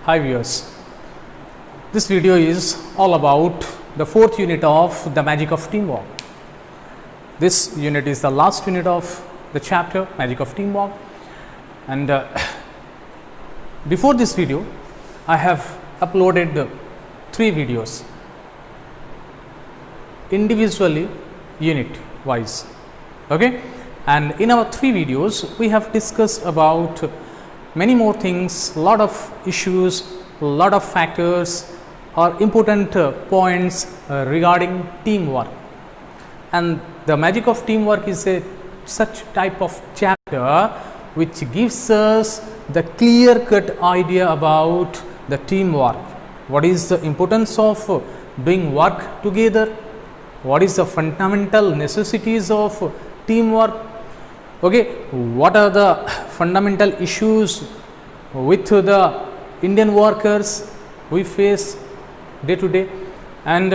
Hi viewers, this video is all about the fourth unit of the magic of teamwork. This unit is the last unit of the chapter magic of teamwork, and before this video I have uploaded 3 videos individually unit wise, okay, and in our 3 videos we have discussed about many more things, lot of issues, lot of factors or important points regarding teamwork. And the magic of teamwork is a such type of chapter which gives us the clear cut idea about the teamwork. What is the importance of doing work together? What is the fundamental necessities of teamwork? Okay, what are the fundamental issues with the Indian workers we face day to day, and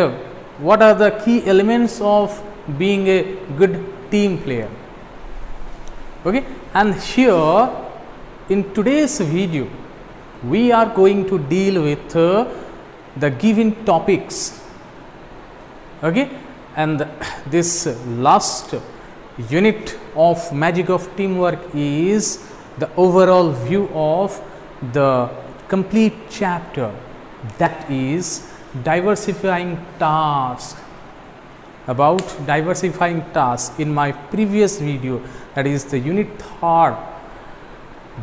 what are the key elements of being a good team player? Okay, and here in today's video we are going to deal with the given topics, okay, and this last unit of magic of teamwork is the overall view of the complete chapter, that is diversifying task. About diversifying task, in my previous video, that is the unit 3rd,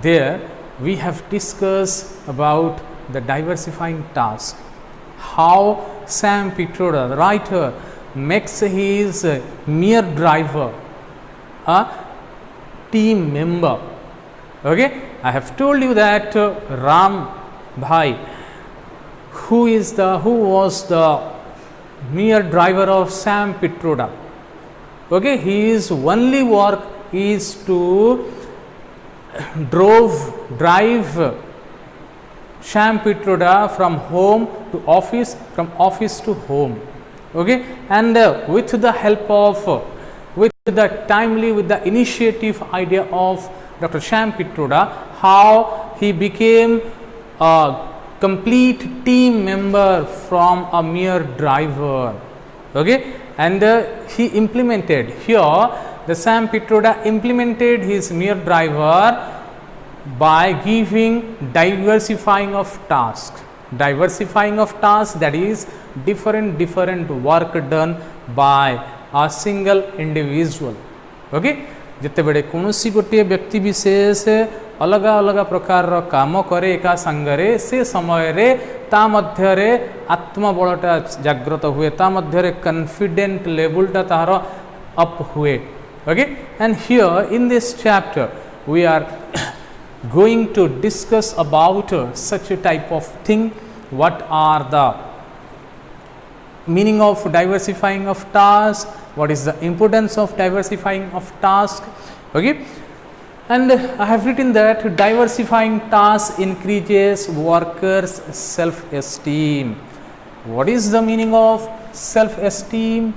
there we have discussed about the diversifying task, how Sam Pitroda, the writer, makes his mere driver a team member. Okay, I have told you that Ram Bhai, who was the mere driver of Sam Pitroda. Okay, his only work is to drive Sam Pitroda from home to office, from office to home. Okay, and with the help of with the initiative idea of Dr. Sam Pitroda, how he became a complete team member from a mere driver. Okay, and he implemented here, the Sam Pitroda implemented his mere driver by giving diversifying of tasks. Diversifying of tasks, that is different work done by a single individual. Okay, जिते बड़े कौनसी गोटे व्यक्ति विशेष अलग अलग प्रकार काम करे एका संगरे, से समय रे ता मध्य रे आत्मबलटा जागृत हुए, ता मध्य रे कॉन्फिडेंट लेवलटा तार अप हुए. Okay, and here in this chapter we are going to discuss about such a type of thing. What are the meaning of diversifying of task? What is the importance of diversifying of task? Okay, and I have written that diversifying task increases workers' self-esteem. What is the meaning of self-esteem?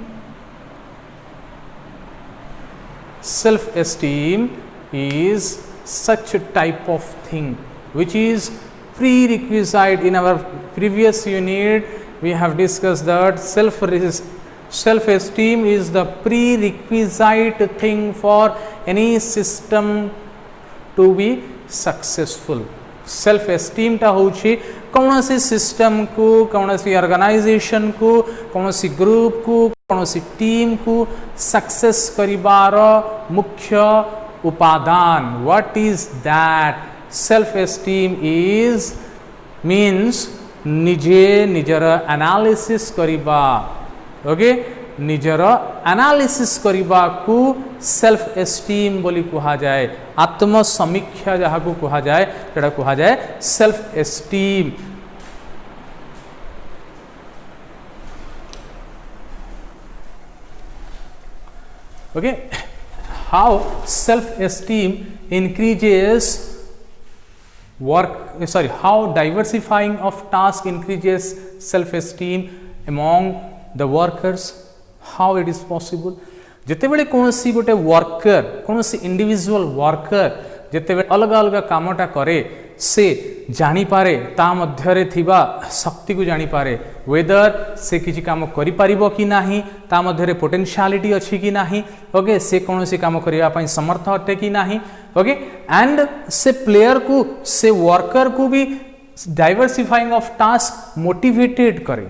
Self-esteem is such a type of thing which is prerequisite. In our previous unit we have discussed that self-esteem is the prerequisite thing for any system to be successful. Self-esteem टा होची कौनसी system को, कौनसी organisation को, कौनसी group को, कौनसी team को सक्सेस करिबार मुख्य उपादान. What is that? Self-esteem is means निजे निजर एनालिसिस करिबा. ओके, निजर एनालिसिस करिबा को सेल्फ एस्टीम बोली कहा जाए. आत्म समीक्षा जहाँ को कहा जाए सेटा कहा जाए self esteem. Okay, how self-esteem increases how diversifying of task increases self-esteem among the workers. How it is possible? जिते बेले कौनसी गोटे वर्कर, कौनसी इंडिविजुअल वर्कर जिते बेले अलग अलग कामटा करे से जानी पारे ता मध्यरे थिबा शक्ति को जानी पारे वेदर से किसी काम करि परिबो कि नाही ता मध्यरे पोटेंशियलिटी अछि कि नाही ओके से कोनोसी काम करिया पई समर्थ अटे कि नाही ओके एंड से प्लेयर को से वर्कर को भी डाइवर्सिफाइंग ऑफ टास्क मोटिवेटेड करे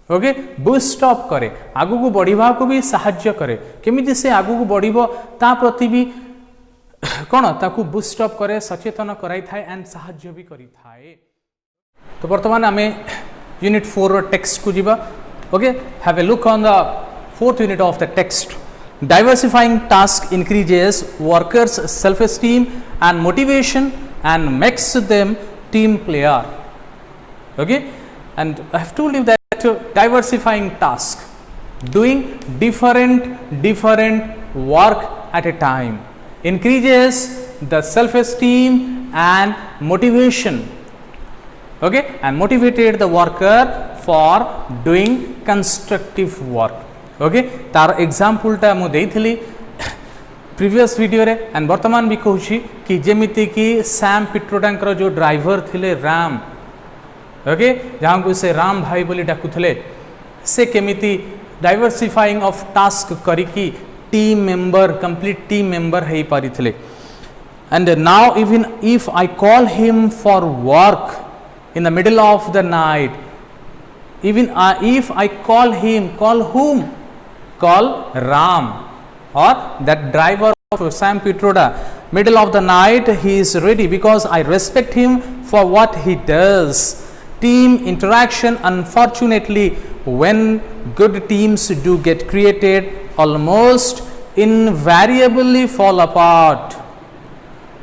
ओके बूस्ट अप करे आगु को बढ़िबा को भी सहाय्य करे केमिति से आगु को बढ़िबो ता प्रति भी कौन ताकू बूस्ट अप करे सचेतन कराई थाए एंड सहाय्य भी करी थाए। तो वर्तमान आमे यूनिट 4 टेक्स्ट को जीवा okay have a look on the fourth unit of the text diversifying task increases workers self esteem and motivation and makes them team player okay and I have told you that diversifying task doing different work at a time increases the self esteem and motivation okay and motivated the worker for doing constructive work okay तार example टा मु देइथिली previous video रे and वर्तमान भी कहूची कि जेमिति कि Sam पिट्रोडांकर जो driver थिले राम ओके जहाँ को से राम भाई बोली डाकुले से केमिति डाइवर्सिफाइंग ऑफ टास्क करिकी team member complete team member है पारिथिले and now even if I call him for work in the middle of the night even if I call him call whom call Ram or that driver of Sam Pitroda middle of the night he is ready because I respect him for what he does. Team interaction unfortunately when good teams do get created almost invariably fall apart.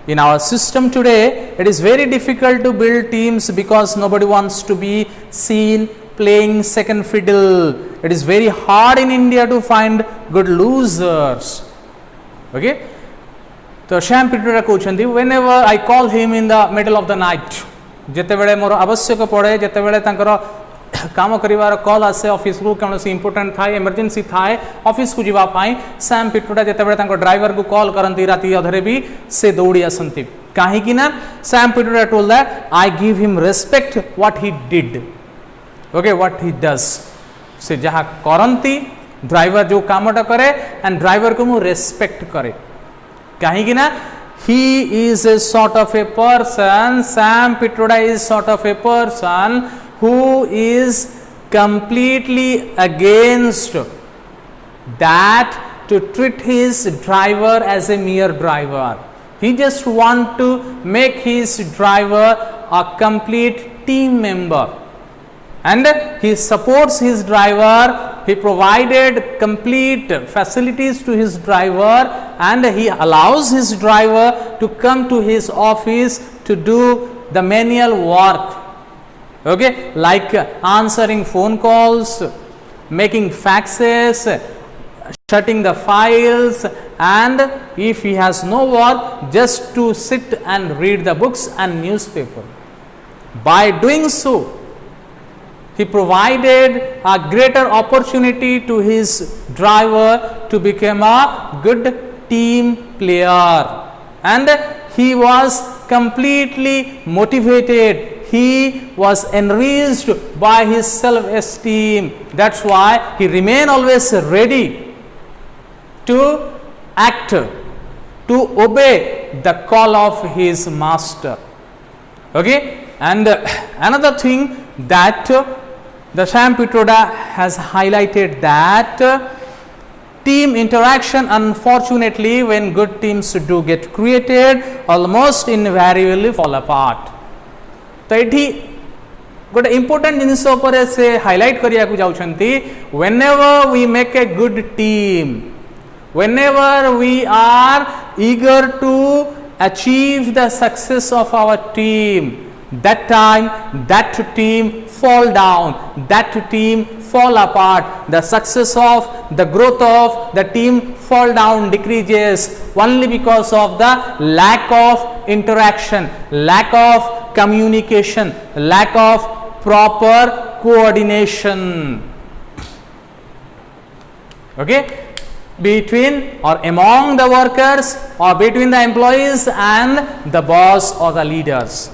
In our system today it is very difficult to build teams because nobody wants to be seen playing second fiddle. It is very hard in India to find good losers. Okay? So Sam Pitroda कहउछंती whenever I call him in the middle of the night जेते बेले मोर आवश्यक पड़े जेते बेले तांकर काम करिवार call आसे office को कोनोसी इंपोर्टेंट थाए इमरजेंसी थाए ऑफिस को जीवा पाई सैम पिट्रोडा जेते बेले तांकर ड्राइवर को कॉल करंती राती अधरे भी से दौड़ी आसंती काहे कि ना Sam Pitroda told that I give him respect what he did okay what he does से जहाँ करती ड्राइवर जो कामटा करे एंड ड्राइवर को मु रेस्पेक्ट करे कहीं ना he is a sort of a person Sam Pitroda is sort of a person who is completely against that to treat his driver as a mere driver. He just want to make his driver a complete team member and he supports his driver. He provided complete facilities to his driver and he allows his driver to come to his office to do the manual work okay like answering phone calls, making faxes, shutting the files and if he has no work just to sit and read the books and newspaper. By doing so he provided a greater opportunity to his driver to become a good team player and he was completely motivated. He was enriched by his self-esteem. That's why he remained always ready to act, to obey the call of his master. Okay, and another thing that the Sam Pitroda has highlighted that team interaction unfortunately when good teams do get created almost invariably fall apart. तो एठी गोटे important जिनिस उपरे से highlight करिया को जाउछंती whenever we make a good team, whenever we are eager to achieve the success of our team, that time that team fall down, that team fall apart, the success of the growth of the team fall down, decreases only because of the lack of interaction, lack of communication, lack of proper coordination okay between or among the workers or between the employees and the boss or the leaders.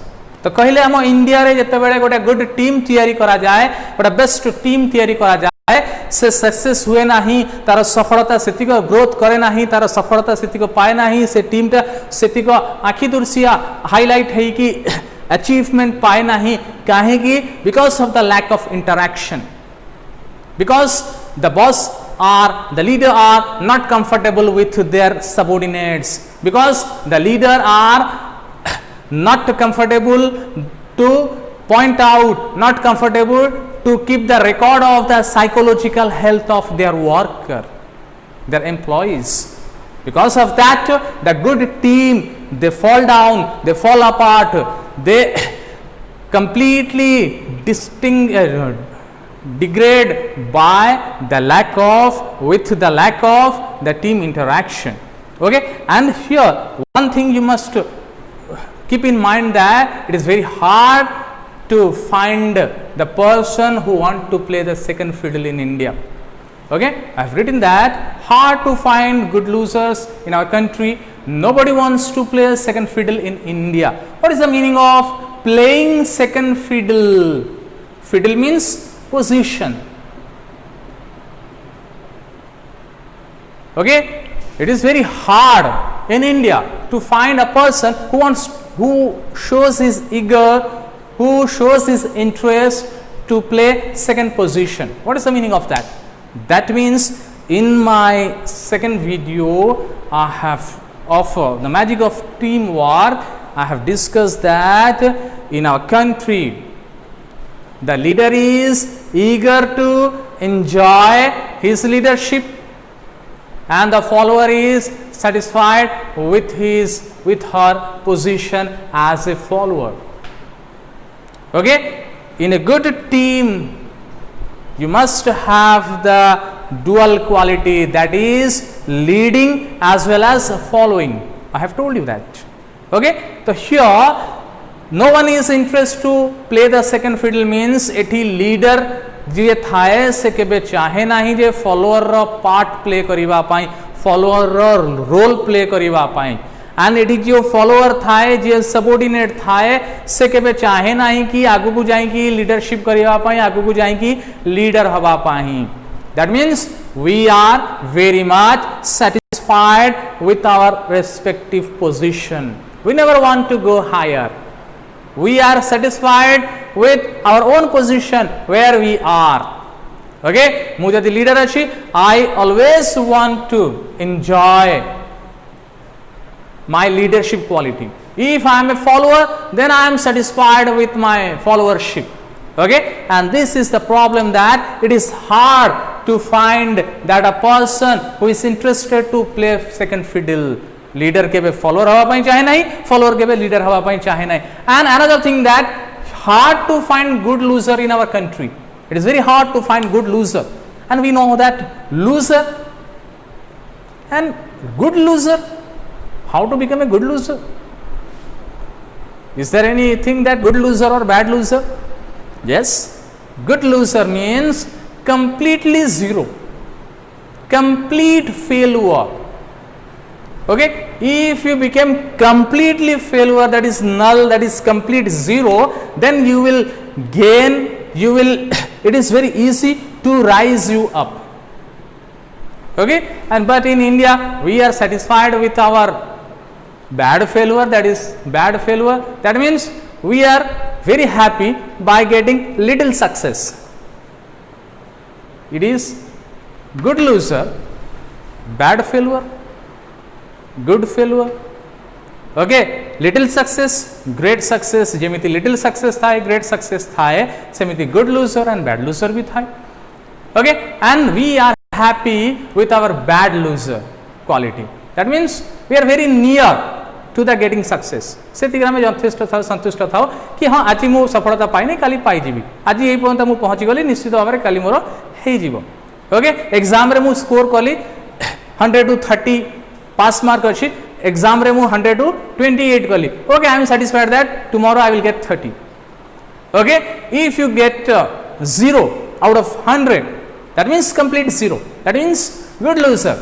तो कहले हम India रे जते बेले गोटे good team तैयारी करा जाए गोटे बेस्ट टीम तैयारी करा जाए से सक्सेस हुए नाही तार सफलता सेतिक ग्रोथ करे नाही तार सफलता सेतिक पाए नाही से टीम टा सेतिक आखि दुर्सिया हाईलाइट है कि अचीवमेंट पाए नाही काहे कि because of the lack of interaction because the boss or the leader are not comfortable with their subordinates because the leader are not comfortable to point out not comfortable to keep the record of the psychological health of their worker their employees because of that the good team they fall down they fall apart they completely degrade by the lack of the team interaction. Okay, and here one thing you must keep in mind that it is very hard to find the person who want to play the second fiddle in India. Okay, I have written that hard to find good losers in our country. Nobody wants to play a second fiddle in India. What is the meaning of playing second fiddle? Fiddle means position. Okay, it is very hard in India to find a person who shows his who shows his interest to play second position. What is the meaning of that? That means in my second video I have of the magic of teamwork. I have discussed that in our country the leader is eager to enjoy his leadership and the follower is satisfied with her position as a follower. Okay, in a good team you must have the dual quality, that is leading as well as following. I have told you that. Okay, so here no one is interested to play the second fiddle means एठी leader जे थाए से केबे चाहे नाही जे follower row part play करिवा pi follower row role play करिवा pi and एठी जो follower थाए जे subordinate थाए से केबे चाहे नाही कि आगु को जाई कि leadership करिवा पाई आगु को जाई कि leader हवा पाई. That means we are very much satisfied with our respective position. We never want to go higher. We are satisfied with our own position where we are. Okay, mu jodi leader achi I always want to enjoy my leadership quality. If I am a follower then I am satisfied with my followership. Okay, and this is the problem that it is hard to find that a person who is interested to play second fiddle. Leader के follower हवा पाई चाहे नहीं follower के leader हवा पाई चाहे नहीं. And another thing that hard to find good loser in our country. It is very hard to find good loser and we know that loser and good loser. How to become a good loser? Is there anything that good loser or bad loser? Yes, good loser means completely zero, complete failure. Okay, if you become completely failure, that is null, that is complete zero, then you will gain, it is very easy to rise you up. Okay, and but in India we are satisfied with our bad failure, that is bad failure. That means we are very happy by getting little success. It is good loser, bad failure, good failure. Okay, little success, great success. जेमिति little success थाए, great success थाए, सेमिति good loser and bad loser भी थाए. Okay, and we are happy with our bad loser quality. That means we are very near to the getting success. से तिग्रा में यथेष्ट था, संतुष्ट था कि हाँ आज मु सफलता पाई नहीं, काली पाई जीवी. आज यही पर्यंत मु पहुँची गली, निश्चित भाव में काली मोर हे जीव. ओके, एग्जाम रे मु स्कोर कली 100 to 30 पास मार्क अच्छी. एग्जाम रे मु 100 to 28 कली. Okay, I am satisfied that tomorrow I will get 30. Okay, if you get 0 out of 100, that means complete zero. That means good loser.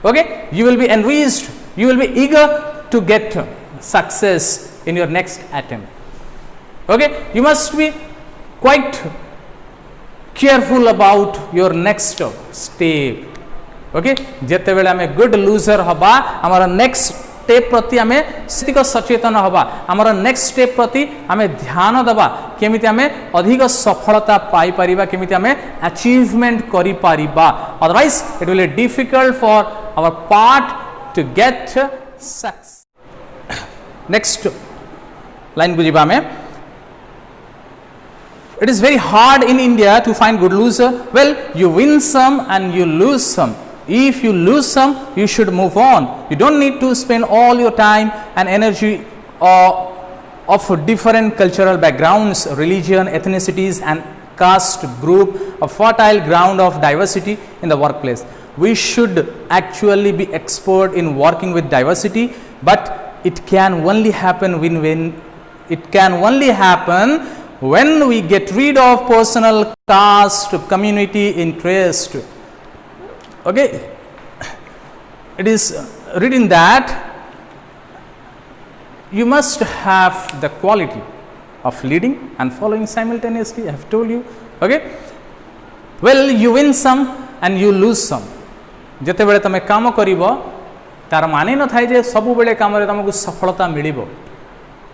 Okay, you will be enriched, you will be eager to get success in your next attempt. Okay, you must be quite careful about your next step. Okay, जेते बेले आमे good loser हबा हमारा next step प्रति आमे स्थितिक सचेतन हबा हमारा नेक्स्ट स्टेप प्रति आमे ध्यान दबा केमिति आमे अधिक सफलता पाई परिबा केमिति आमे अचीवमेंट करि परिबा otherwise it will be difficult for our part to get success next line बुझिबा में it is very hard in India to find good loser. Well, you win some and you lose some. If you lose some, you should move on. You don't need to spend all your time and energy of different cultural backgrounds, religion, ethnicities and caste group, a fertile ground of diversity in the workplace. We should actually be expert in working with diversity, but it can only happen when we get rid of personal caste, community interest. Okay, it is written that you must have the quality of leading and following simultaneously. I have told you. Okay, well, you win some and you lose some. जते बेले तमे काम करिवो तार माने न थाय जे सबु बेले काम रे तमको सफलता मिलिबो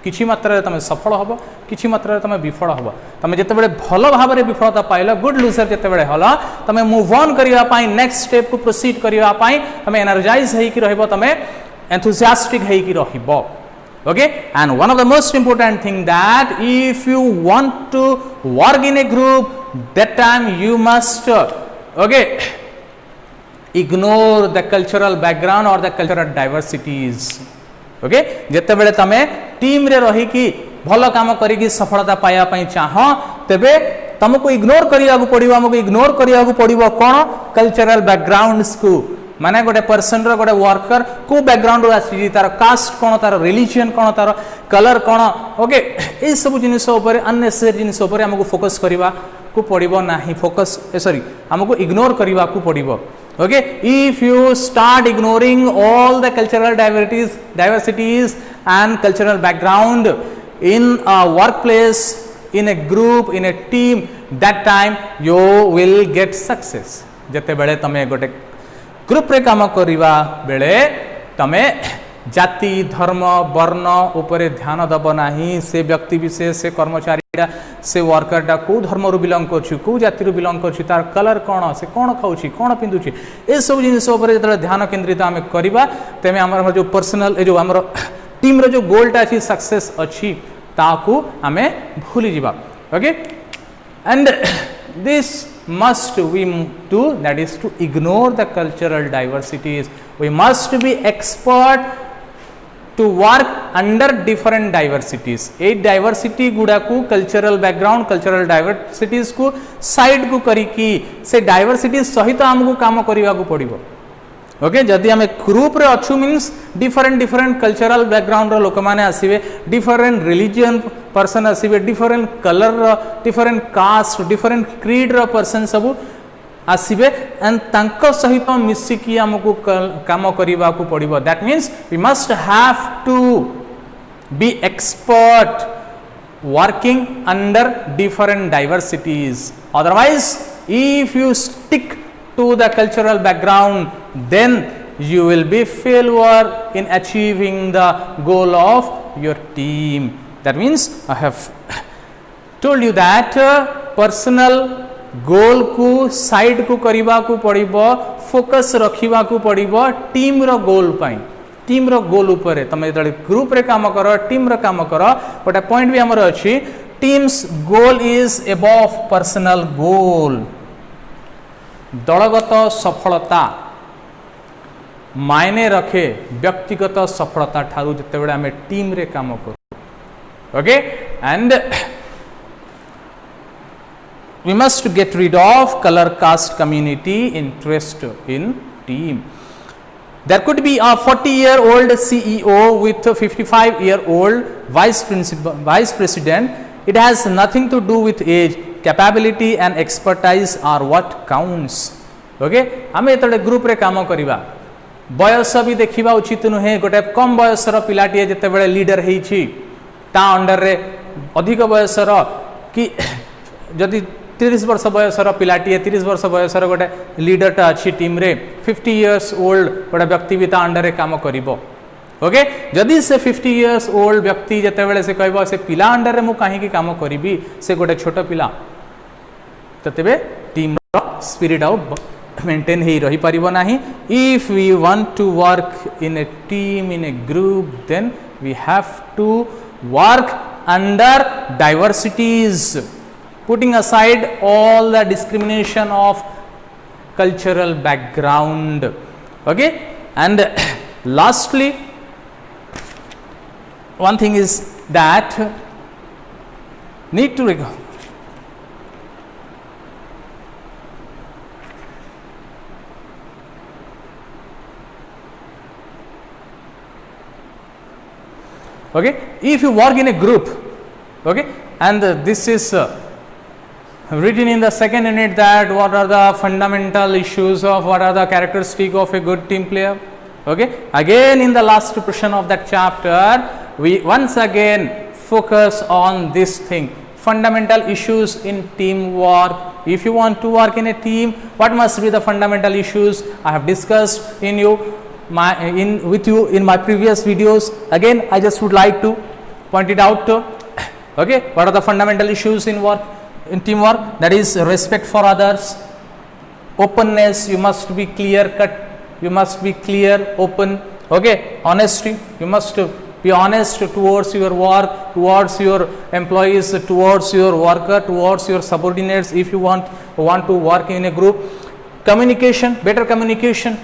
किछि मात्रा तमे सफल हबो किछि मात्रा तमे विफल हबो तमे जते बेले भलो भाबरे विफलता पाइलो गुड लूजर जते बेले हलो तमे मूव ऑन करिवा पाई नेक्स्ट स्टेप को प्रोसीड करिवा पाई तमे एनर्जाइज हेइ कि रहबो तमे एंथुसियास्टिक हेइ कि रहबो okay and one of the most important thing that if you want to work in a group that time you must okay ignore the cultural background or the cultural diversities. Okay जते बेले तमे team रे रही कि भलो काम करी कि सफलता पाया पई चाहो तबे तुमको इग्नोर करिया को पड़िबो हमको इग्नोर करिया को पड़िबो कोन कल्चरल बैकग्राउंड्स को माने गोटे पर्सन रो गोटे वर्कर को बैकग्राउंड रो आसी तार कास्ट कोन तार रिलीजन कोन तार कलर कोन ओके ए सब जिनिस ऊपर अननेसेसरी जिनिस ऊपर हमको फोकस करिवा को पड़िबो नाही फोकस सॉरी हमको इग्नोर करिवा को पड़िबो. Okay, if you start ignoring all the cultural diversities and cultural background in a workplace, in a group, in a team, that time you will get success. जते बेले तमे गोटे group रे काम करिवा बेले तमे जाति धर्म वर्ण ऊपर ध्यान दब नाही से व्यक्ति विशेष से कर्मचारी से वर्करटा को धर्म रु बिलोंग करछु को जाति रु बिलोंग करछु तार कलर कोन से कोन खाउछि कोन पिंदुछि ए सब जिनिस ऊपर जतले ध्यान केंद्रित आमे करिबा तेमे हमर जो पर्सनल जो हमर टीम रो जो गोलटा अछि सक्सेस अछि ताकू आमे भूली जिबा. Okay and this must we do that is to ignore the cultural diversities. We must be expert to work under different diversities. A diversity गुडा को कल्चरल बैकग्राउंड कल्चरल डाइवर्सिटीज को साइड को करी कि से डाइवर्सिटी सहित हमको काम करिवा को पड़िबो. ओके जदि हमें ग्रुप रे अछु मींस डिफरेंट कल्चरल बैकग्राउंड रो लोक माने आसीबे डिफरेंट रिलीजन पर्सन आसीबे डिफरेंट कलर रो डिफरेंट कास्ट डिफरेंट क्रीड रो पर्सन सब आसीबे एंड तांको सहित मिसी कि हमको काम करिवा को पड़िबो. That means we must have to be expert working under different diversities. Otherwise if you stick to the cultural background then you will be failure in achieving the goal of your team. That means I have told you that personal goal को side को करिवा को पड़िबो focus रखिवा को पड़िबो team रो गोल पई team रो गोल ऊपर तमे जदि group रे काम करो टीम रो काम करो गोटे पॉइंट भी हमर अछि teams goal is above personal goal. दलगत सफलता मायने रखे व्यक्तिगत सफलता ठारू जते बेले हमें टीम रे काम करू. Okay and we must get rid of colour caste community interest in team. There could be a 40-year-old CEO with a 55-year-old vice president. It has nothing to do with age. Capability and expertise are what counts. Okay, हमें एतडे group रे काम करिबा बयस भी देखिबा उचित नुहे. गोटे कम बयसर पिलाटी जते बेले लीडर हेछि ता अंडर रे अधिक बयसर कि जदि 30 वर्ष बयसर पिलाटीए 30 वर्ष बयसर गोटे लीडरटा अच्छी टीम रे 50 इयर्स ओल्ड गोटे व्यक्ति भी ता अंडर काम करिवो ओके जदि से 50 इयर्स ओल्ड व्यक्ति जिते से कहब से पिला अंडर मु कहीं काम करी से गोटे छोट पिला तो तेरे टीम स्पिरिट आउ मेंटेन ही रही पारिबो नाही if we want to work in a team in a group then we have to work under diversities putting aside all the discrimination of cultural background okay and lastly one thing is that need to okay if you work in a group okay and this is written in the second unit that what are the fundamental issues of what are the characteristics of a good team player okay again in the last portion of that chapter we once again focus on this thing fundamental issues in teamwork if you want to work in a team what must be the fundamental issues I have discussed with you in my previous videos again I just would like to point it out okay what are the fundamental issues in teamwork that is respect for others openness you must be clear cut you must be clear open okay honesty you must be honest towards your work towards your employees towards your worker towards your subordinates if you want to work in a group communication better communication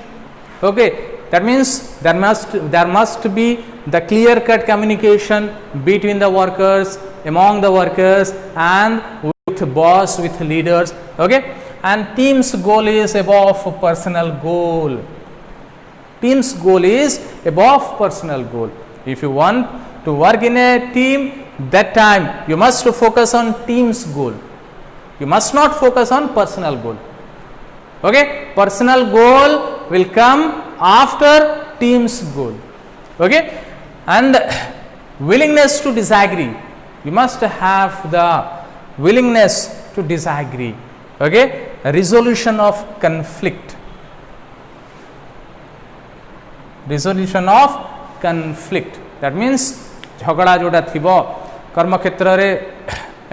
okay that means there must be the clear cut communication between the workers among the workers and with boss with leaders okay and team's goal is above personal goal team's goal is above personal goal if you want to work in a team that time you must focus on team's goal you must not focus on personal goal okay personal goal will come after team's goal okay and willingness to disagree you must have the willingness to disagree okay resolution of conflict that means झगड़ा जोटा थिबो कर्म क्षेत्र रे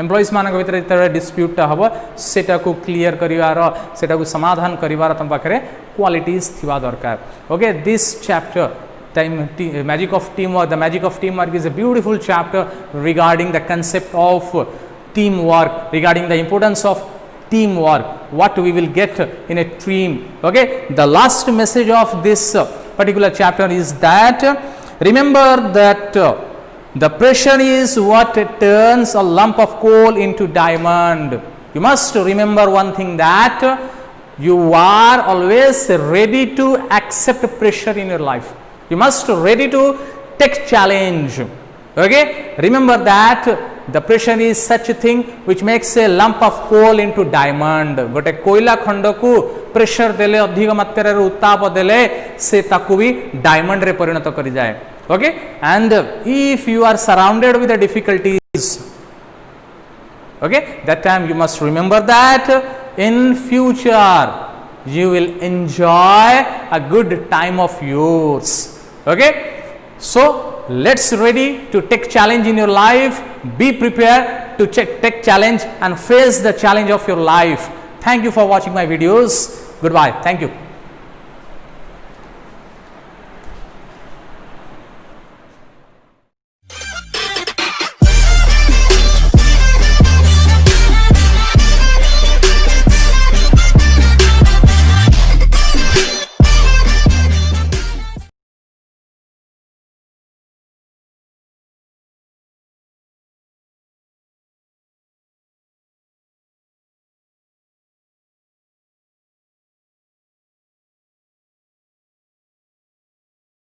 employees मान भीतर जेते dispute हबो सेटा को क्लियर करिवार सेटा को समाधान करिवार तम पाखरे क्वालिटीज थिबा दरकार okay this chapter magic of teamwork the magic of teamwork is a beautiful chapter regarding the concept of teamwork regarding the importance of teamwork what we will get in a team okay the last message of this particular chapter is that remember that the pressure is what turns a lump of coal into diamond you must remember one thing that you are always ready to accept pressure in your life you must ready to take challenge okay remember that the pressure is such a thing which makes a lump of coal into diamond गोटे कोयला खंड को pressure देले अधिक मात्रा रे उत्ताप देले से ताकू भी डायमंड रे परिणत करि जाय okay and if you are surrounded with the difficulties okay that time you must remember that in future you will enjoy a good time of yours okay so let's ready to take challenge in your life be prepared to take challenge and face the challenge of your life thank you for watching my videos goodbye thank you